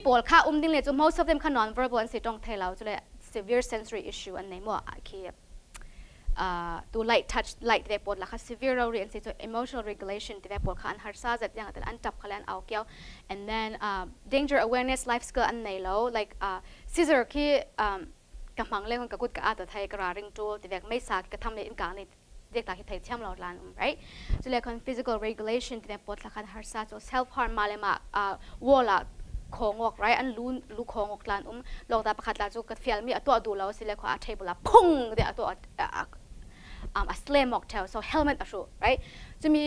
ปวดขาดิ้งเลยจู most of them ขนอน verbal อันสิตรงเทเราจูเลย severe sensory issue อันไหนมั่วคีบตัว light touch light ที่ปวดละค่ะ severe เราเรียนสิจู emotional regulation ที่ปวดขาอัน hard ซาจัดอย่างแต่อันจับขลันเอาเกี่ยว and then danger awareness life skill อันไหนเรา like scissor ที่กำลังเล่นกับกุดกับอาตัวไทยกระดิ่งตัวที่ไม่สากกระทำในอินการในเด็กหลักที่ไทยเชื่อมเราล้านright จุดเล็กคน physical regulation ที่ปวดละค่ะ hard ซาจู self harm มาเลยมาวอลละของออกไรอันลูของออกลานลองตาประคัดลาจูกับฟิลมีตัวดูแล้วสิเลยขออาเทบุลาพุ่งเดี๋ยวตัวslam mocktail so helmet อ่ะชู right จะมี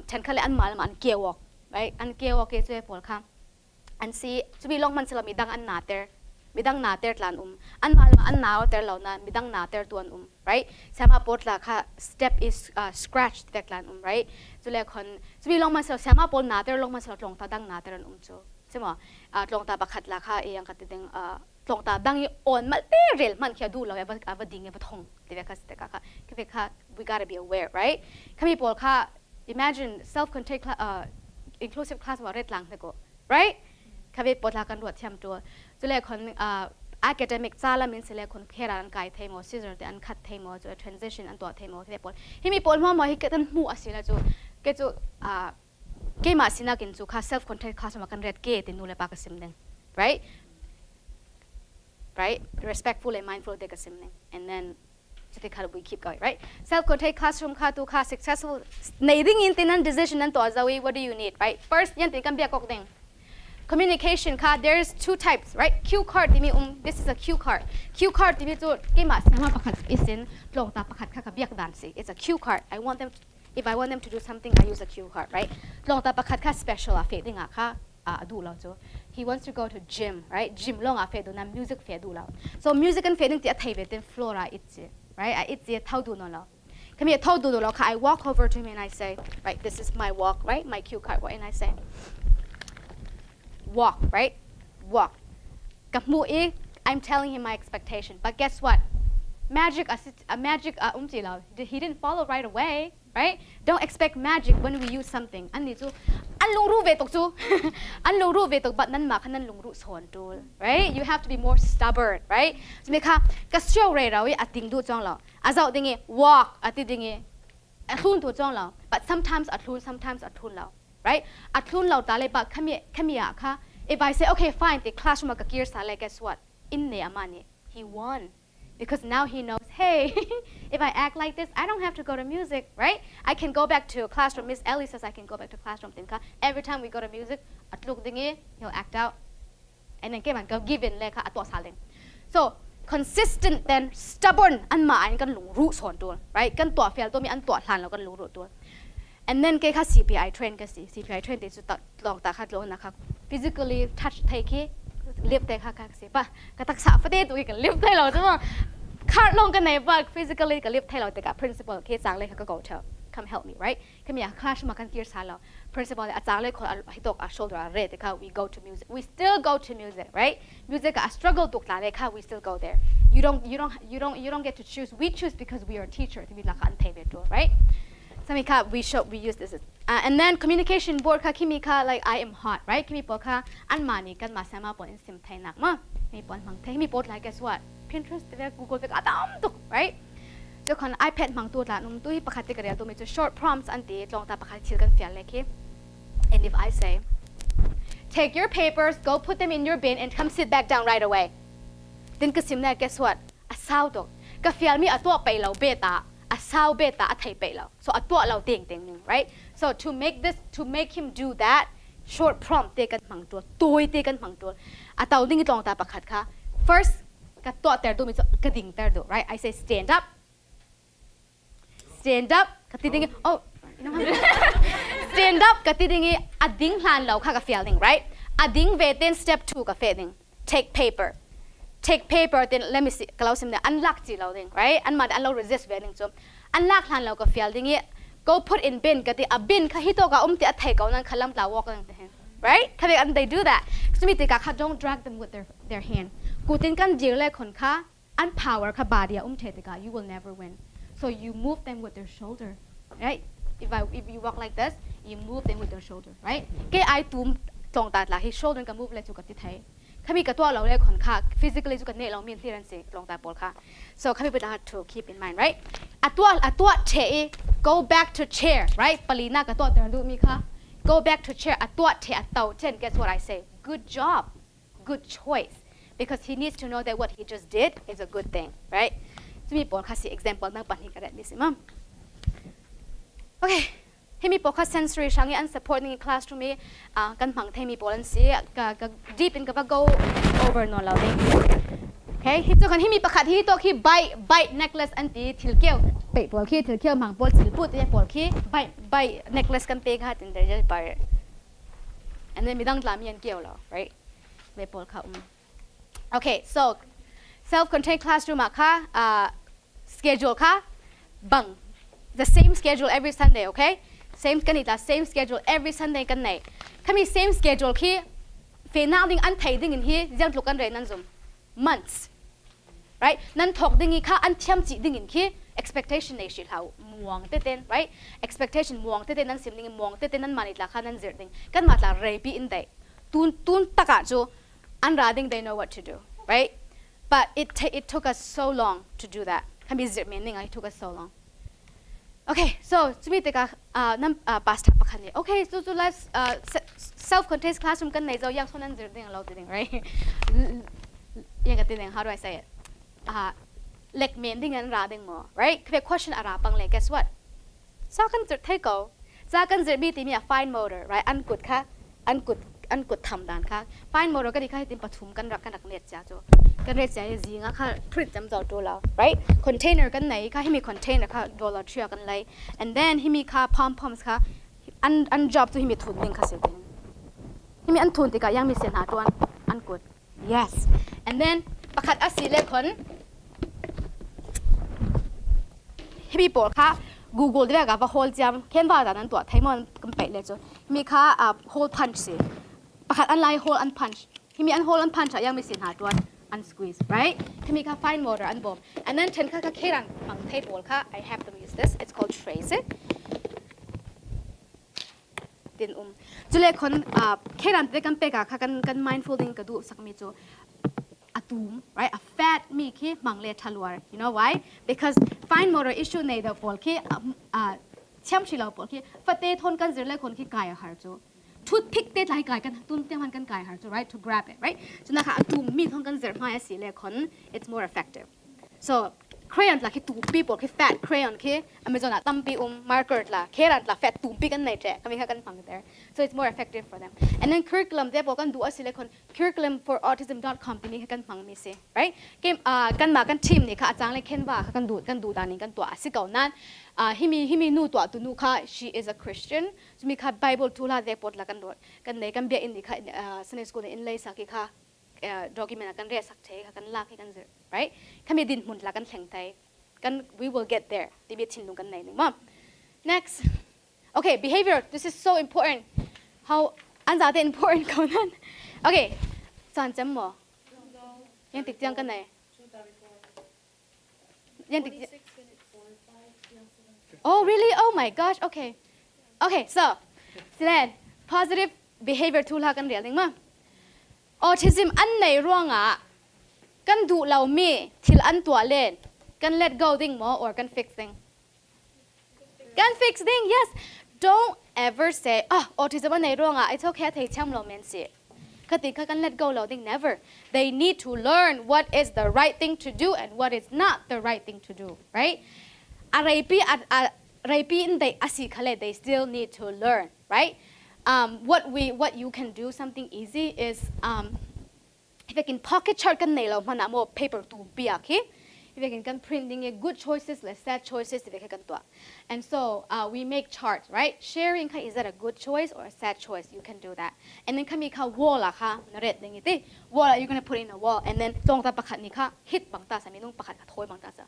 ฉันเคยเล่นอันมาแล้วมันเกี่ยวออก right อันเกี่ยวออกจะเป็นผลค่ะอันซีจะมีลองมันสลับมีดังอันหนาเตอร์มีดังหนาเตอร์ลานอันมาแล้วอันหนาวเตอร์เหล่านั้นมีดังหนาเตอร์ตัวright สามารถปวดละค่ะ step is scratch เตอร์ลานright จะเลยคนจะมีลองมันสลับสามารถปวดหนาเตอร์ลองมันสลับลงตาดังหนาเตอร์จูใช่ไหมลงตาประคัดราคาเองก็ติดลงตาดังอ่อนมันเตะเร็วมันแค่ดูเราว่าดิ่งว่าทงที่เวกัสแต่ค่ะคือเวกัส we gotta be aware right ข้ามีบอกค่ะ imagine self-contained inclusive class ว่าเร็ดหลังเลยก็ right ข้ามีบอกลากันรวดเทียมตัวจุดแรกคน academic จ้าละมินสิเลยคนแค่ร่างกายเทมอ scissor แต่อันคัดเทมอจุด transition อันตัวเทมอที่เด็กบอกที่มีบอกว่าให้เกิดหัวสิละจุเกิดจุเกมาสินักินจูค่ะ self-contained class มากันเรียนเกตินูเลยปากกสิมเด้ง right respectful and mindful เด็กกสิมเด้ง and then จะได้ค่ะ we keep going right self-contained classroom ค่ะตัวค่ะ successful ในเรื่องอินตินัน decision นั้นตัวจะวิ what do you need right first ยันติกันเบียกอกเด้ง communication ค่ะ there's two types right cue card ที่มีthis is a cue card ที่มีจูเกมาสามารถประคัดอิสินลงตาประคัดค่ะกับเบียกดันสิ it's a cue card if I want them to do something I use a cue card right ลองตาประคัดค่ะ special เฟดดิ้งค่ะดูเราจู he wants to go to gym right gym ลองเฟดดูนะ music เฟดดูเรา so music กันเฟดดิ้งที่ไทยเวทเป็น flora itzy right itzy เท่าดูนั่นเราขมีเท่าดูเราค่ะ I walk over to him and I say right this is my walk right my cue card what and I say walk right walk กับมูอีก I'm telling him my expectation but guess what magicจีเรา he didn't follow right away right don't expect magic when we use something อันนี้จูอันลงรูเวตกจูอันลงรูเวตกบัดนั้นมาขนาดลงรูสอนจู right you have to be more stubborn right ใช่ไหมคะก็เชื่อเรื่องเราอัดดิ่งดูจ้องเราอาจจะดิ่ง walk อัดดิ่งอัดทุนตัวจ้องเรา but sometimes อัดทุน sometimes อัดทุนเรา right อัดทุนเราตาเลยบัดขมีอะค่ะ if I say okay fine the classroom กับ gear สายเลย guess what inเนี่ยมันเนี่ย he won because now he knows hey if I act like this I don't have to go to music right I can go back to classroom Miss Ellie says I can go back to classroom every time we go to music at look dingy he'll act out and then get go give inเลยค่ะตัวสาเลง so consistent then stubborn อันมาอันกันหลงรู้สอนตัว right กันตัวเฟียลตัวมีอันตัวหลานแล้วกันหลงรู้ตัว and then ค่ะ CPI train กันสิ CPI train ติดสุดลองตาคัดลงนะคะ physically touch ไทยคีลิฟต์ได้ค่ะสิป่ะก็ตักษาประเทศตัวกันลิฟต์ได้เราใช่ไหมคาดลงกันในบ้าน physically กับลิฟต์ให้เราแต่กับ principal เคสจังเลยค่ะก็ go tell come help me right คือมีคลาสมากันกีร์สายเรา principal อาจารย์เลยคนให้ตกshoulder อะไรแต่ค่ะ we go to music we still go to music right music ก็ struggle ตกหลายเลยค่ะ we still go there you don't get to choose we choose because we are teacher ที่มีหลักการเทเวตัว rightสมัยค่ะ we use this and then communication board ค่ะคิมีค่ะ like I am hot right คิมีบอกค่ะอันมานี่กันมาสามารถปนซิมไทยหนักมั้ยมีปนบางทีมีบท like guess what Pinterest เว Google เวกตามตุก right เจ้าคน iPad บางตัวละนุ่มตัวที่ประคัดติกระเดียตัวมีจะ short prompts อันตีลองตาประคัดชิลกันเฟียเลยคิ and if I say take your papers go put them in your bin and come sit back down right away then ก็ซิมเนี่ย guess what อ่ะเศร้าตุกก็เฟียมีอ่ะตัวไปเราเบต้าอ่ะเศร้าเบต้าอ่ะไทยไปเรา so อ่ะตัวเราเต่งหนึ่ง right so to make him do that short prompt เตกันบางตัวตัวเตกันบางตัวอ่ะเต่าดิ้งลองตาประคัดค่ะ first ก็ตัวแต่ดูมีกระดิ่งแต่ดู right I say stand up ก็ติดดิ้งoh stand up ก็ติดดิ้งอ่ะดิ้งพลานเราค่ะกับ feeling right อ่ะดิ้งเวที step 2กับ feeling take paper then let me see ก็เราสิมเนี่ยอันลักจีเราดิ้ง right อันมาอันเรา resist feeling จมอันลักพลานเรากับ feeling go put in bin ก็ติดอ่ะ bin ค่ะฮิโตกับติดอ่ะไทยกับนั้นขลังตาวอกกันเห็น right ค่ะand they do that สมิติกะค่ะ don't drag them with their hand กูตินกันจีเลยคนค่ะอัน power ค่ะบาดีเทติกะ you will never win so you move them with their shoulder right if you walk like this you move them with their shoulder right แกไอตุ้มตรงตาหลัก his shoulder ก็ move เลยจุกติดไทย ถ้ามีกระตัวเราเลยคนค่ะ physically จุกันเนี่ยเรามีที่รันสิลงตาปอลค่ะ so ข้ามีปัญหา to keep in mind right ตัวเท go back to chair right ปลีน่ากระตัวแต่ดูมีค่ะ go back to chair ตัวเทเต่าเช่น guess what I say good job good choice because he needs to know that what he just did is a good thing right จะมีปอลค่ะสิ example นั่งปัญหากันได้มีสิมั้ง okayให้มีปอลค่ะ sensory ช่างยัน support ใน classroom มีกันพังให้มีปอลสิกับ deep in กับ go over นอนเราเอง okay ที่ตัวกันให้มีประคัดที่ตัวขี้ bite necklace อันตีถิลเกี่ยวเปะปอลขี้ถิลเกี่ยวมังปอลถิลพูดที่ปอลขี้ bite necklace กันเปะค่ะถึงจะ bite and then มีดังลามีอันเกี่ยวเรา right เปะปอลค่ะokay so self-contained classroom ค่ะschedule ค่ะบัง the same schedule every Sunday okay same กันอีกละ same schedule every Sunday กันไหนถ้ามี same schedule ที่เฟน่าดิ้งอันไทยดิ้งอินที่ยังถูกกันเลยนั่นซุ่ม months right นั่นถกดิ้งอีกค่ะอันเทียมจีดิ้งอินที่ expectation ในชีวิตเขาม่วงเต้น right expectation ม่วงเต้นนั่นสิ่งดิ้งม่วงเต้นนั่นมันอีกละค่ะนั่นเจอดิ้งกันมาละ repeat อินได้ตุนตะกะจูอันราดิ้ง they know what to do right but it took us so long to do that ทำให้เจอ meaning it took us so long okay so จะมีแต่กะนั่นpast tense ประคันนี้ okay so let's self-contained classroom กันไหนจะอยากส่วนนั้นเจอดิ้งเราดิ้ง right ยังกันดิ้ง how do I say it leg mainดิ้งอันราดิ้งมั้ง right คือ question อะไรปังเลย guess what จากกันเจอเท่าก็จากกันเจอมีที่มี fine motor right อันกุดค่ะอันกุดทำด้านค่ะ fine motor ก็ดีค่ะที่ติมปฐมกันรักกันนักเรียนจ้าจูกันเรียนจ้าจริงๆค่ะพริตจำเจ้าตัวเรา right container กันไหนค่ะให้มี container ค่ะโดนเราเชื่อกันเลย and then ให้มีค่ะ pom-poms ค่ะอัน job ตัวให้มีทุนหนึ่งค่ะเสียงให้มีอันทุนติกะยังมีเสียหาตัวอันกุด yes and then ประคัดอาศิเลคนให้มีปอลค่ะ Google ได้กับว่า hole จำเขียนว่าแต่นั้นตัวไทยมันกันไปเลยจ้ะมีค่ะhole punch สิประคัดอันไล hole อัน punch ที่มีอัน hole อัน punch ยังมีสินหาตัวอัน squeeze right ที่มีค่ะ fine motor อัน bomb and then เช่นค่ะแค่รันฟังไทยบอลค่ะ I have to use this it's called trace it ดินจุเลคนแค่รันได้กันไปกับค่ะกัน mindful ดิ้งกระดูสักมีจูatum, right? A fat me ki mangle talwar. You know why? Because fine motor issue nei da pol ki cham chilo pol ki fate thon kan zirle kon ki kaya har chu. Toothpick te lai kai kan tun te man kan kai har chu, right? To grab it, right? So na ka atum mi thon kan zir ma si le kon it's more effective. So crayon la ki tu people ki fat crayon ki amazon la tampi marker la keran la fat tu pi kan nei che kami ka kan phang there. So it's more effective for them. And then curriculum they kan du asile kon curriculum for autism.com pini kan phang mi se right game kan ma kan team ni kha achang le khen ba kan du da ni kan to asikau nan himi nu to tu nu kha she is a Christian so mi kha Bible tu la de pot la kan do kan nei kan be in ni kha Sunday school in lei sa ki kha document kan re sak the kan la ki kan zir right kami din mun la kan thleng tai kan we will get there ti be chin lung kan nei ni mom next okay behavior this is so important how anza the important konan okay san cham mo yang tik jang kan nei yang tik oh really oh my gosh okay so then positive behavior tool ha kan real ning ma autism an nei ronga kan du lau mi thil an tua len kan let go ding mo or kan fix ding yes don't ever say autism an nei ronga it's okay thei cham lo men si kati ka kan let go lo ding never they need to learn what is the right thing to do and what is not the right thing to do right arai pi in they asi khale they still need to learn right what you can do something easy is if you can pocket chart kan nei lo mana mo paper tu pia ki if you can printing a good choices less sad choices if you can do and so we make charts right sharing is that a good choice or a sad choice you can do that and then kami ka wall la kha na red ding ite wall you're going to put in a wall and then tong ta pakhat ni kha hit bang ta sa mi nung pakhat ka thoi bang ta sa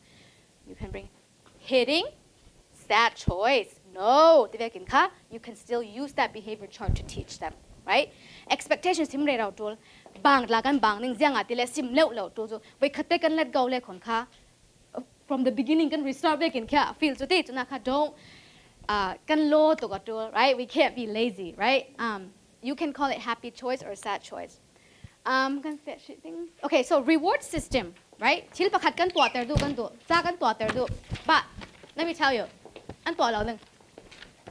you can bring hitting sad choice no if you can kha you can still use that behavior chart to teach them right expectations him re raw tol bang la kan bang ning jiang ati le sim leu lo to jo we khate kan let go le khon kha from the beginning kan restart back in kha feel to te na kha don't kan lo to ga to right we can't be lazy right you can call it happy choice or sad choice Kan set things. Okay, so reward system, right? Chil pakat kan tua ter du kan du, za kan tua ter du. But let me tell you, an tua lao leng.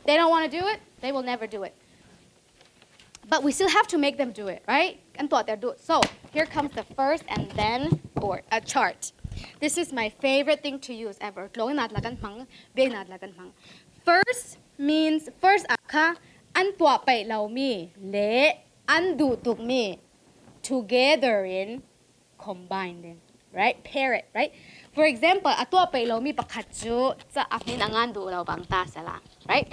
They don't want to do it, they will never do it. But we still have to make them do it, right? An tua ter du. So here comes the first and then board, a chart. This is my favorite thing to use ever. First means first aka an tua pai lau mi le an du tuk mi together in combining, right? Pair it, right? For example, a tua pai lau mi pakat chu sa akin angan du lau bang ta sala, right?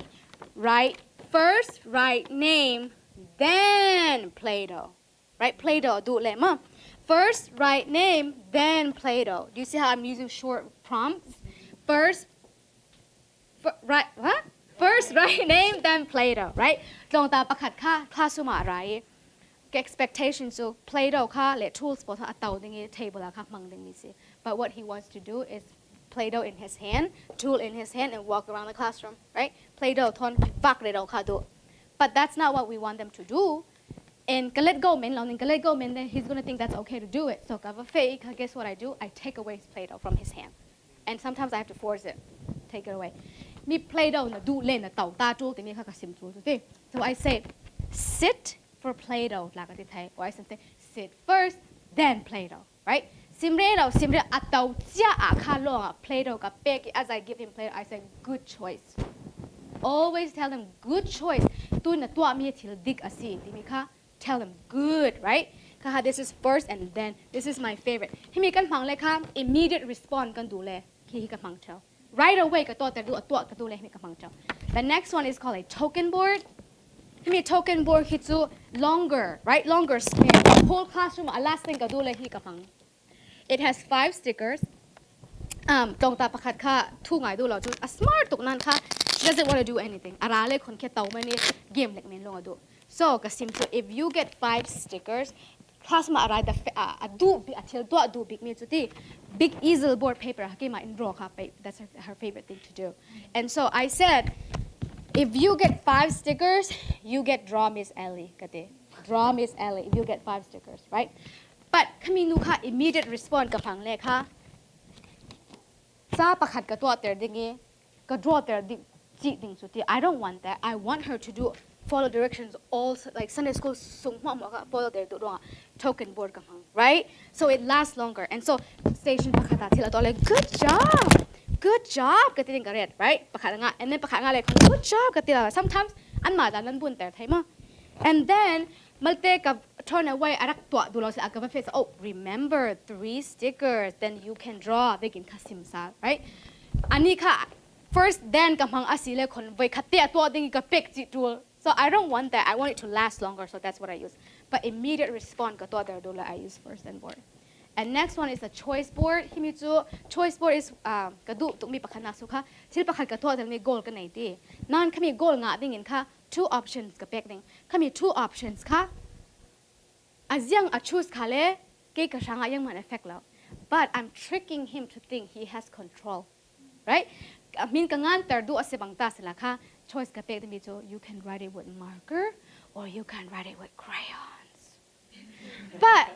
Right first, write name, then Play-Doh, right? Play-Doh do le ma. First, write name, then Play-Doh. Do you see how I'm using short prompts? First, write what? First, write name, then Play-Doh, right? ลองตาประคัดค่าคลาสมาไร expectation so Play-Doh ค่า let tools ปอทอัตเตาดิง table ละค่ะมังดิงนี่สิ but what he wants to do is Play-Doh in his hand, tool in his hand, and walk around the classroom, right? Play-Doh ทอนฟักเลยเราค่ะดู but that's not what we want them to do. And let go men, let go men, then he's gonna think that's okay to do it. So cover fake. Guess what I do? I take away his Play-Doh from his hand, and sometimes I have to force it, take it away. Me Play-Doh na do len na tau ta chu ti mi kha ka sim chu ti. So I say, sit for Play-Doh la ka ti thai. Or I say, sit first, then Play-Doh, right? Simre a tau chia a kha lo Play-Doh ka pek. As I give him Play-Doh, I say, good choice. Always tell them good choice. Tu na tua mi til dik asi ti mi kha. Tell them good, right? This is first and then this is my favorite. Himi kan phang le kha immediate response kan du le ki kan phang tell. Right away ka to ter du atwa ka du le himi kan phang tell. The next one is called a token board. Himi token board hi chu longer, right? Longer span. The whole classroom a last thing ka du le hi ka phang. It has 5 stickers. Tong ta pakhat kha thu ngai du lo chu a smart tuk nan kha doesn't want to do anything. Ara le khon khe taw mani game lek men lo adu. So, kasimto, if you get 5 stickers, class ma aray the do atil do big me chuti big easel board paper hakima in draw ka that's her favorite thing to do. And so I said, if you get 5 stickers, you get draw Miss Elly kate. Draw Miss Elly if you get 5 stickers, right? But kami nu kha immediate response ka phang le kha sa pakhat ka to ter dingi ka draw ter ding chi ding chuti. I don't want that. I want her to do follow directions all like Sunday school sung follow their token board right? So it lasts longer. And so station pakata tila to like good job kating karet, right? Pakata nga and then pakata nga like good job katila. Sometimes an ma dan bun ter thai ma. And then malte ka turn away arak to du lo sa aga face. Oh, remember 3 stickers, then you can draw begin kasim sa, right? Ani ka first then kamang asile kon voi khatia to ding ka pek chi tool. So I don't want that. I want it to last longer, so that's what I use. But immediate response ka to der dola I use first and board. And next one is a choice board. Himichu choice board is kadu tukmi pakhana sukha. Sil pakhat ka to der ni goal ka nei ti. Nan kami goal nga ding in kha 2 options ka pek ding. Kami 2 options kha. Azyang a choose kha le ke ka shanga yang man effect law. But I'm tricking him to think he has control. Right? Min ka ngan ter du asibang ta sila kha. Choice ka pek ding so you can write it with marker or you can write it with crayons. But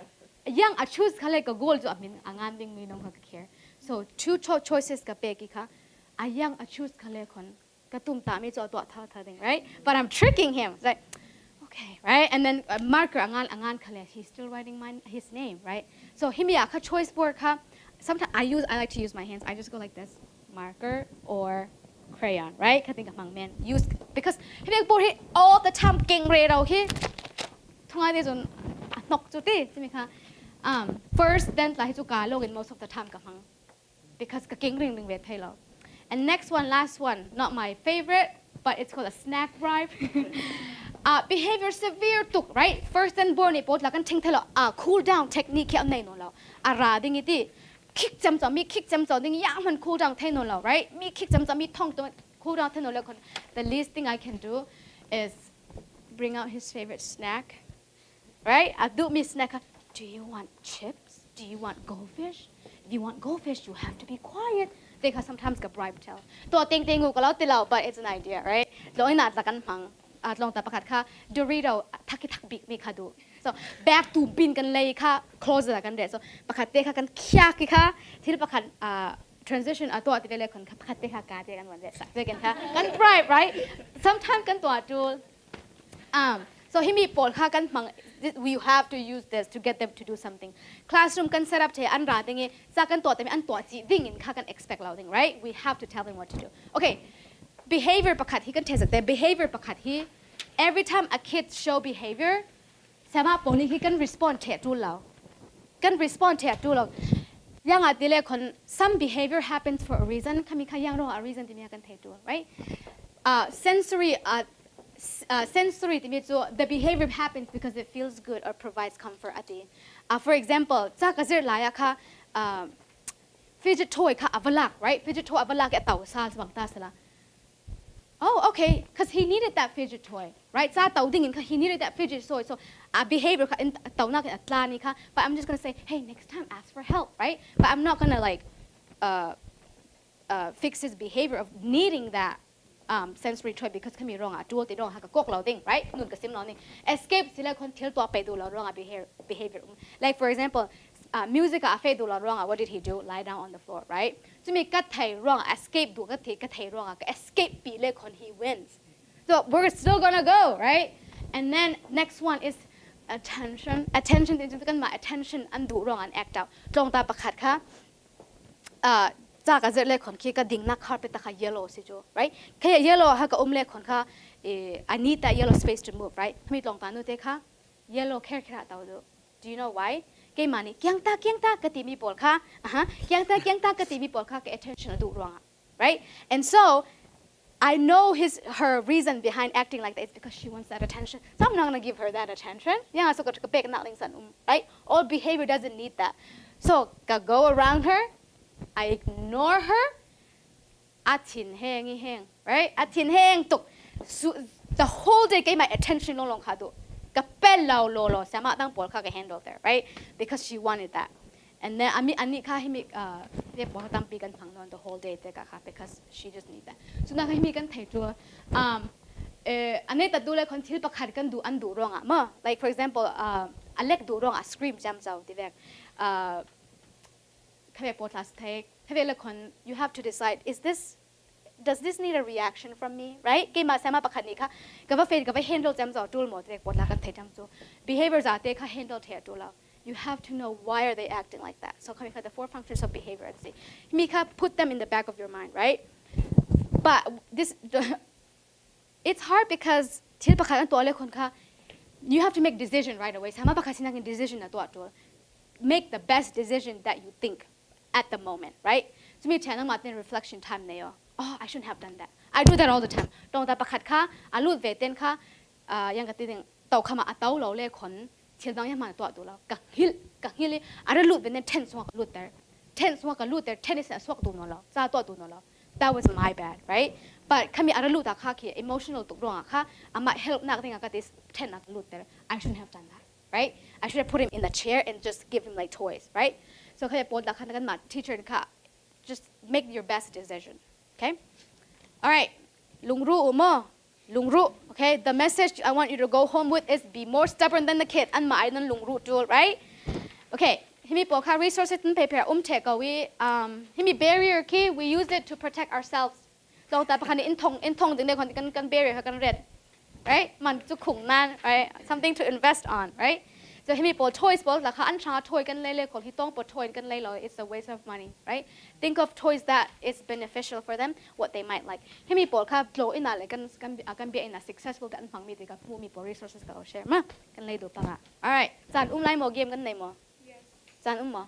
yang a choose kale ka goal jo amin angan ding mi nong ka care. So 2 choices ka peki ka ayang a choose kale kon ka tum ta mi jo to tha ding, right? But I'm tricking him. It's like okay, right? And then marker angan kale he's still writing his name, right? So himya ka choice board ka sometimes I like to use my hands. I just go like this. Marker or crayon, right? I think among men use because he make board all the time king re rao hi thungai de jon nok chu ti simi kha first then la hi chu ka log in most of the time ka hang because ka king ring vet thai lo. And next one, last one, not my favorite, but it's called a snack bribe. Behavior severe tuk, right? First and born ni pot la kan thing thai lo cool down technique ki am nei no lo ara ding iti kick jam mi kick jam ding yang man cool down thai no lo, right? Mi kick jam mi thong to cool down thai no lo kon. The least thing I can do is bring out his favorite snack, right? Do me snack. Do you want chips? Do you want goldfish? If you want goldfish, you have to be quiet. Because sometimes ka bribe tell. To ting gu ka lao ti lao, but it's an idea, right? Lo ina ta kan phang long ta pakhat kha Dorito thaki thak big mi kha du. so back to bin kan lay ka close la kan de so pakhat te kha kan khya ki kha thil pakhat transition ato ati le kon pakhat te kha ka te kan wan de sa te kan kha kan right sometimes kan to atu so himi pol kha kan mang we have to use this to get them to do something classroom kan set up the an ra tingi sa kan to te an to chi ding in kha kan expect louding right we have to tell them what to do okay behavior pakhat hi kan test the behavior pakhat hi every time a kid show behavior sama poli hi kan respond the tu lao kan respond the tu lao yang atile kon some behavior happens for a reason kami kha yang ro a reason ti mi kan the tu right sensory sensory the behavior happens because it feels good or provides comfort ati for example cha ka zir la ya kha fidget toy kha avalak right fidget toy avalak ya tau sa bang ta sala oh okay because he needed that fidget toy right sa tau ding in he needed that fidget toy so behavior kha in tau na ka atla ni kha but I'm just going to say hey next time ask for help right but I'm not going to like fix his behavior of needing that sensory toy because kami wrong dual they don't have a gok loading right nun ka sim lo ni escape sila kon thil to pe du lo wrong behavior like for example music afe du lo wrong what did he do lie down on the floor right to me kat thai wrong escape du ka thai wrong ka escape pi le kon he wins so we're still going to go right and then next one is attention din kan ma attention an du wrong an act out tong ta pakhat khaจากจะเล่คนขี้ก็ดิ่งนักคาร์เปตตะขย yellow สิจู right แค่ yellow ฮะก็เล่คนค่ะI need that yellow space to move right มีลองตานุเตค่ะ yellow แค่ขนาดเท่าดู do you know why เกมานี่เกียงตากติมีปอลค่ะเกียงตากติมีปอลค่ะก็ attention ดูรวง right and so I know her reason behind acting like that is because she wants that attention so I'm not gonna give her that attention ยังไงสกัดก็เป๊กนักลิงสันright all behavior doesn't need that so go around her I ignore her. Atin hang, right? Atin hang tuk. The whole day gave my attention no long kado. Kapel lo sama tang pol ka handle there, right? Because she wanted that. And then ani ka himi ye pol tam pi kan phang non the whole day te ka because she just need that. So na himi kan thai tu ane ta du le kon thil pakhat kan du an du wrong ma like for example alek du wrong scream jam zau ti vek you have to decide does this need a reaction from me right เกมา Sayamah ปะคันนี้ค่ะกับว่าเฟนกับว่า handle จำจ่อจูลหมดเด็กปวดหลังกันเทจำจู behaviors อาเตค่ะ handle เทจูแล้ว you have to know why are they acting like that so คำนี้ค่ะ the 4 functions of behavior สิมีค่ะ put them in the back of your mind right but it's hard because ที่ปะคันตัวเล็กคนค่ะ you have to make decision right away Sayamah ปะคันสินัก decision นะตัว make the best decision that you think at the moment, right? So me channel matin reflection time nayo. Oh, I shouldn't have done that. I do that all the time. Dong ta pakhat kha, alut ve ten kha, yang ka ting tau khama atau lo le khon, thil dang yang ma to tu lo. Ka hil li, ara lut ve nen ten swa ka lut there. Ten swa ka lut there, ten is swa tu no lo. Sa to tu no lo. That was my bad, right? But kami ara lut ta kha ki emotional tu rong kha, ama help nak ting ka this ten nak lut there. I shouldn't have done that, right? I should have put him in the chair and just give him like toys, right? So kaya po la kan ma teacher ka just make your best decision okay all right lungru okay the message I want you to go home with is be more stubborn than the kid an ma ai nan lungru tool right okay himi po ka resources tin paper te ka we himi barrier ki we use it to protect ourselves so ta pa kan in thong ding de kan barrier ka kan red right man chu khung nan right something to invest on right so himi po toys po la kha an cha toy kan le ko hi tong po toy kan le lo it's a waste of money right think of toys that is beneficial for them what they might like himi po kha blow in la kan be in a successful kan phang mi te ka pu mi po resources ka share ma kan le do pa nga all right chan lai mo game kan nei mo yes chan mo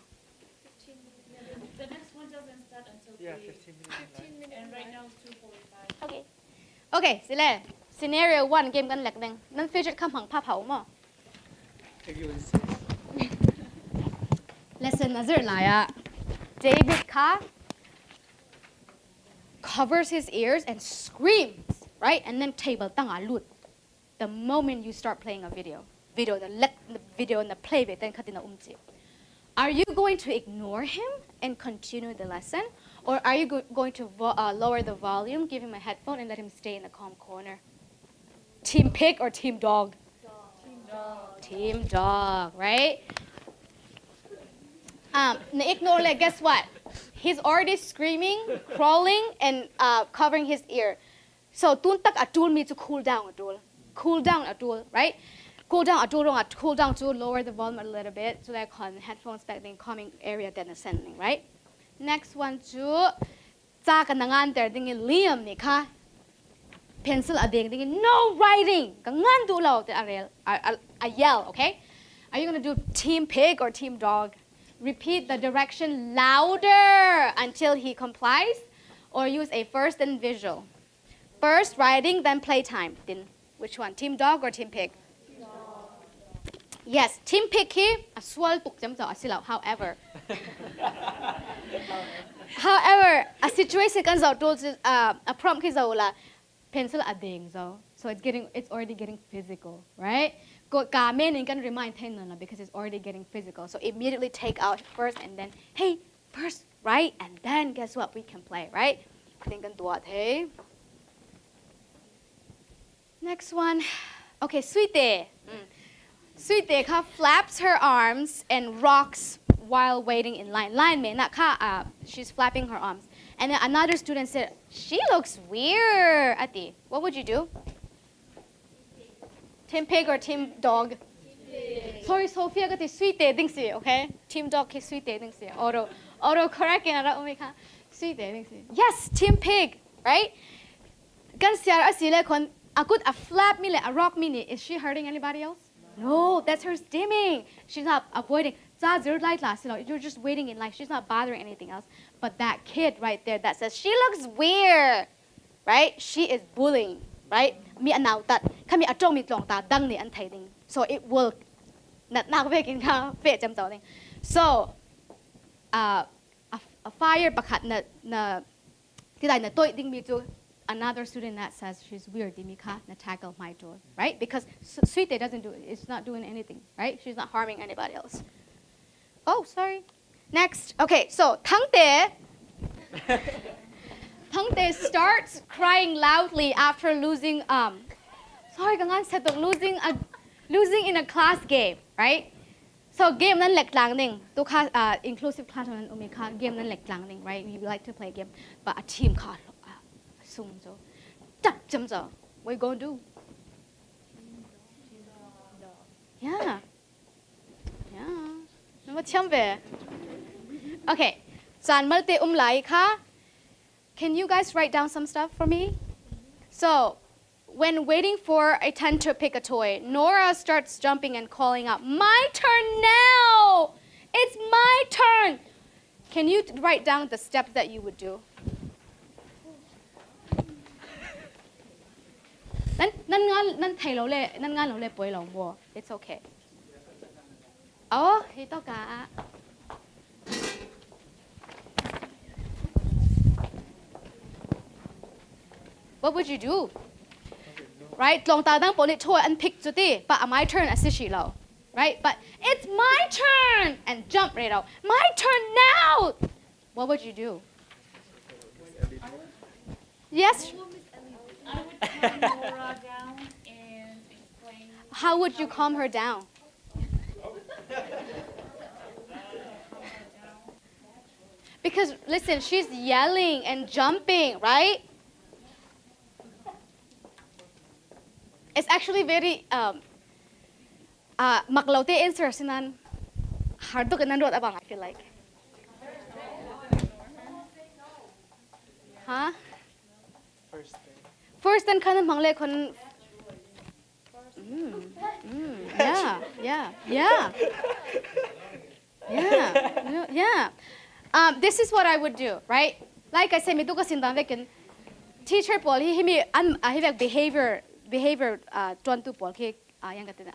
15 minutes. The next one doesn't start until 15 minutes and right now it's 2:45 okay sile scenario 1 game kan lek deng nan fidget kham hang pha phau mo Lesson Nazir Laya. David Ka covers his ears and screams, right? And then table tanga lut. The moment you start playing a video, the video and the play then katina umti. Are you going to ignore him and continue the lesson? Or are you going to lower the volume, give him a headphone and let him stay in the calm corner? Team pig or team dog? Team dog. Team dog, right? Ignore like, guess what? He's already screaming, crawling, and covering his ear. So tuntak atul means to cool down atul. Cool down atul, right? Cool down atul, cool down to lower the volume a little bit so that con headphones back in calming area then ascending, right? Next one to za ka nangan ter ding liam ni ka. Pencil ading ding no writing. Kangan du lao te arel a yell, okay? Are you gonna do team pig or team dog? Repeat the direction louder until he complies, or use a first and visual. First writing, then playtime. Then which one? Team dog or team pig? Dog. Yes, team pig here. However, a situation can a prompt is pencil ading so it's already getting physical, right? Go kamen and can remind because it's already getting physical. So immediately take out first and then hey, first, right? And then guess what? We can play, right? Think and do it, hey. Next one. Okay, Sweetie. Sweetie flaps her arms and rocks while waiting in line. Line me, not she's flapping her arms. And then another student said, she looks weird. Ati, what would you do? Team pig or team dog? Sorry, Sophia got the Sweetie dingsi, okay? Team dog is Sweetie dingsi. Auto correcting ara umika. Sweetie dingsi. Yes, team pig, right? Gan siara asile kon a flap me a rock me. Is she hurting anybody else? No, that's her stimming. She's not avoiding. You're just waiting in line. She's not bothering anything else. But that kid right there that says, she looks weird, right? She is bullying, right? Me anaw tat. Kami atong mi tlong ta dang ni an thai ding. So it will not ve kin ka fe jam taw ding. So a fire bakat na tidai na toy ding mi to another student that says she's weird dimika na tackle my door, right? Because Sweetie doesn't do it. It's not doing anything, right? She's not harming anybody else. Oh, sorry. Next. Okay, so Tangte starts crying loudly after losing sorry, gangan said losing in a class game, right? So game nan lek lang ning to inclusive class nan umika game nan lek lang ning, right? We like to play game, but a team card sung so tap jam so what you gonna do? Yeah. Okay, can you guys write down some stuff for me? So, when waiting for a 10 to pick a toy, Nora starts jumping and calling out, my turn now! It's my turn! Can you write down the steps that you would do? It's okay. Oh, ito ka. What would you do? Right? Long ta dang polit toy and pick today, but my turn asishi lo. Right? But it's my turn and jump right out. My turn now. What would you do? Yes. I would calm Nora down and explain. How would you calm her down? Because listen, she's yelling and jumping, right? It's actually very maklaute answer sinan hard to kanandot abang I feel like. Huh? First then kanan mangle kon. Yeah. This is what I would do, right? Like I said, me tuka sindang vekin teacher pol he me behavior tuan tu pol ke yang katin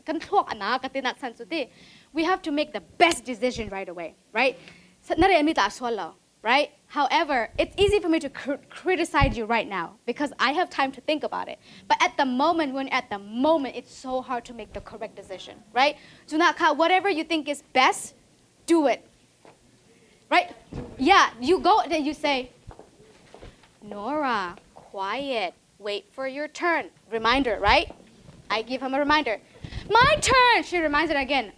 kan thok ana katin nak san suti. We have to make the best decision right away, right? Nare mi ta swallow, right? However, it's easy for me to criticize you right now because I have time to think about it. But at the moment, it's so hard to make the correct decision, right? Junaka, whatever you think is best, do it. Right? Yeah, you go, then you say, Nora, quiet, wait for your turn. Reminder, right? I give him a reminder. My turn. She reminds it again.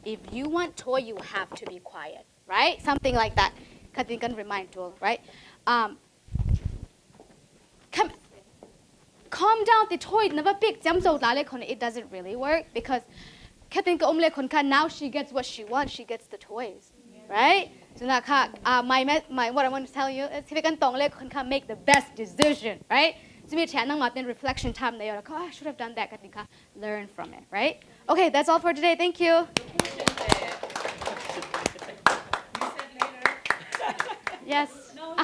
If you want toy, you have to be quiet, right? Something like that. Katin can remind tool, right? Calm down the toy. Never pick jump so it doesn't really work because Katin ka now she gets what she wants. She gets the toys, right? So now what I want to tell you is if you can make the best decision, right? So we reflection time. They are like, I should have done that. Learn from it, right? Okay, that's all for today. Thank you. Yes. No, I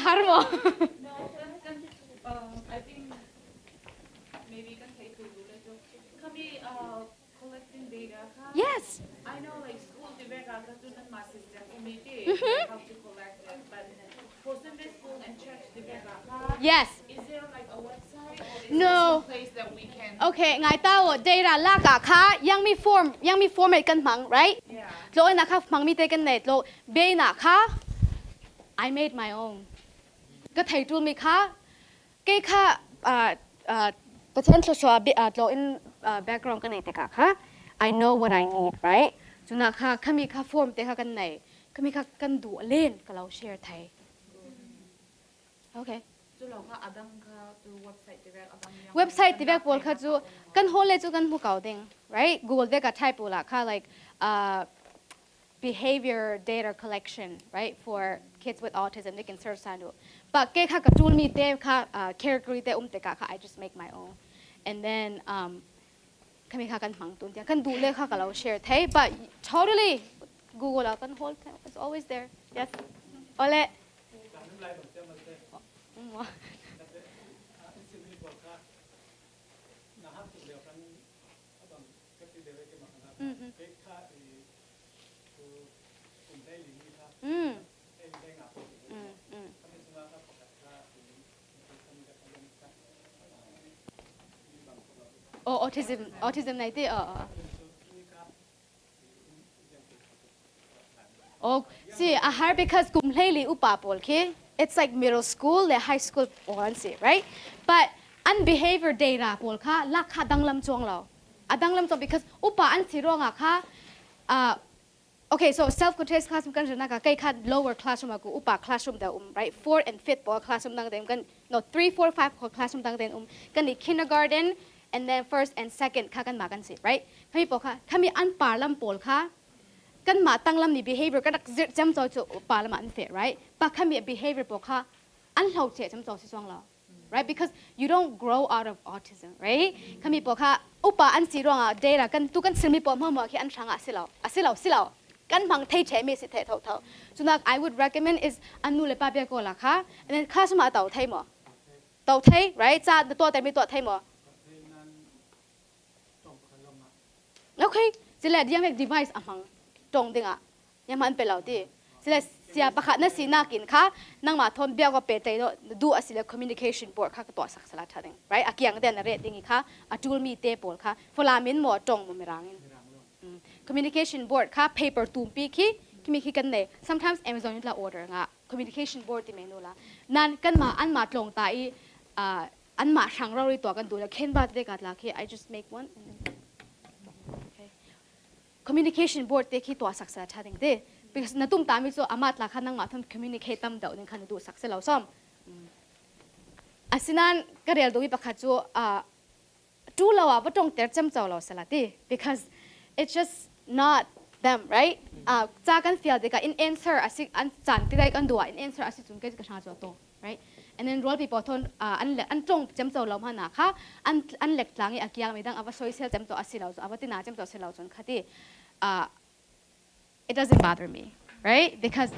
I think maybe you can take to do that. Can be collecting data. Yes. I know like school develop student masses committee how to collect it, but for Sunday school and church develop. Yes. Is there like a website or is No. there some place that we can? Okay, ngai tao data la ka kha yang mi format kan mang, right? Yeah. Lo na kha mang mi te kan nei lo be na kha I made my own. Ka thai tul mi kha ke kha potential so lo in background kan nei te ka kha I know what I need, right? So na kha kami kha form te kha kan nei kami kha kan du len ka lo share thai. Okay. Soเราค่ะadamค่ะดู website ที่แบบadam ยัง Website ที่แบบปวดค่ะจูกันโฮเลยจูกันผู้เก่าดิง right Google เด็กก็ใช้ปูละค่ะ like behavior data collection right for kids with autism they can search สันดู but เก๋ค่ะกับจูนมีเต้ค่ะcategory เต้เตกะค่ะ I just make my own and then ค่ะมีค่ะกันฟังตุนเดียกันดูเลยค่ะกับเรา share เท่ but totally Google เรากันโฮ it's always there yes โอเล่autism ไหนที่see I heard because กลุ่มเล่ลีอุปาปอลเคit's like middle schoolและ high school วันสิ right but behavior data ปอลค่ะลักค่ะดังลำจวงเราดังลำจวง because อุปาสิรองอะค่ะokay so self-contained classroom กันจะนักใกล้ค่ะ lower classroom กูอุปา classroom เดิม right 4th and 5th ปอ classroom ดังเดิมกัน no 3 4 5 classroom ดังเดิมกันใน kindergarten and then first and second ค่ะกันมากันสิ right เขามีปอค่ะเขามีป่าลำปอลค่ะกันมาตั้งลำนี่ behavior กันจำจอยจะป่าลำอันเฟร right ปะเขามี behavior ปอค่ะเราเจ็บจำจอยสิสวงเรา right because you don't grow out of autism right เขามีปอค่ะอุปาสิรองอะ data กันตุกันสิมีปอมั่วๆที่ช่างสิเรากันพังเทเชมีสิเทเท่าso now I would recommend is นู่นเลยป้าเบียโกล่ะค่ะ and then ข้าสมาเต่าไทยหมอเต่าไทย right จ้าตัวแต่ไม่ตัวไทยหมอโอเคสิแลยังไม่ device มังตรงดิ่งยังมันเป็นเราดิสิแลเสียประคัดนั่นสิน่ากินค่ะนั่งมาทนเบี้ยก็เปย์ใจดูสิแล communication board ค่ะก็ตัวสักสลัดทัดดิ่ง right เกี่ยงเดินเรดดิ่งค่ะจูลมีเตปอลค่ะฟลามินหมอตรงมันไม่รังcommunication board ค่ะ paper ตูมปีคีมีคีกันเนี่ย sometimes Amazon นี่ละ order งะ communication board ที่เมนูละนั่นกันมามาตรงตายมาช่างเราเลยตัวกันดูแล้วเข็นบาดเด็กละคี I just make one and then okay communication board เด็กคีตัวสักษาชาติงเด้ because นั่นตุ้มตามิโซอามาตละคันนั่งมาทำ communicate ตั้มเดาเนี่ยคันดูสักษาเราซ้อมสินั้นก็เรียนดูวิปคัดจูดูเราว่าตรงเต๋อจำเจ้าเราสลัดดิ because it's just not them right จากกัน feel เด็ก in answer อันจันที่ได้กันดูin answer จุนก็จะช่างจวดโต right and then role people ทนอันตรงจำเจ้าเรามาหนาค่ะอันเล็กหลังอีกอย่างไม่ดังว่า social จำเจ้าสิเราว่าที่น่าจำเจ้าสิเราจนค่ะที่ it doesn't bother me right because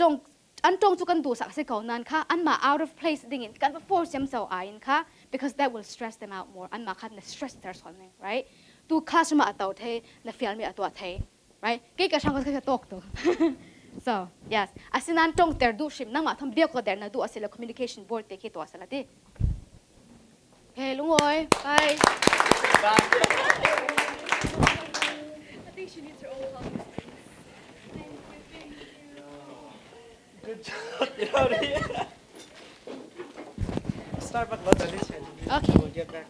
ตรงอันตรงจุกันดูสักสิก่อนนั้นค่ะอันมา out of place ดิ่งกันว่า force จำเจ้าอ่านค่ะ because that will stress them out more อันมาค่ะเนี่ย stress their something right tu class ma ataw the na feel mi atwa the right ke ka sang ka talk to so yes asinan tong ter du shim nang ma thom bia ko der na du asila communication board te ki to asala ti okay lungoi bye I think she needs her own office space. Thank you. Good job. Start back about the list. Okay. We'll get back.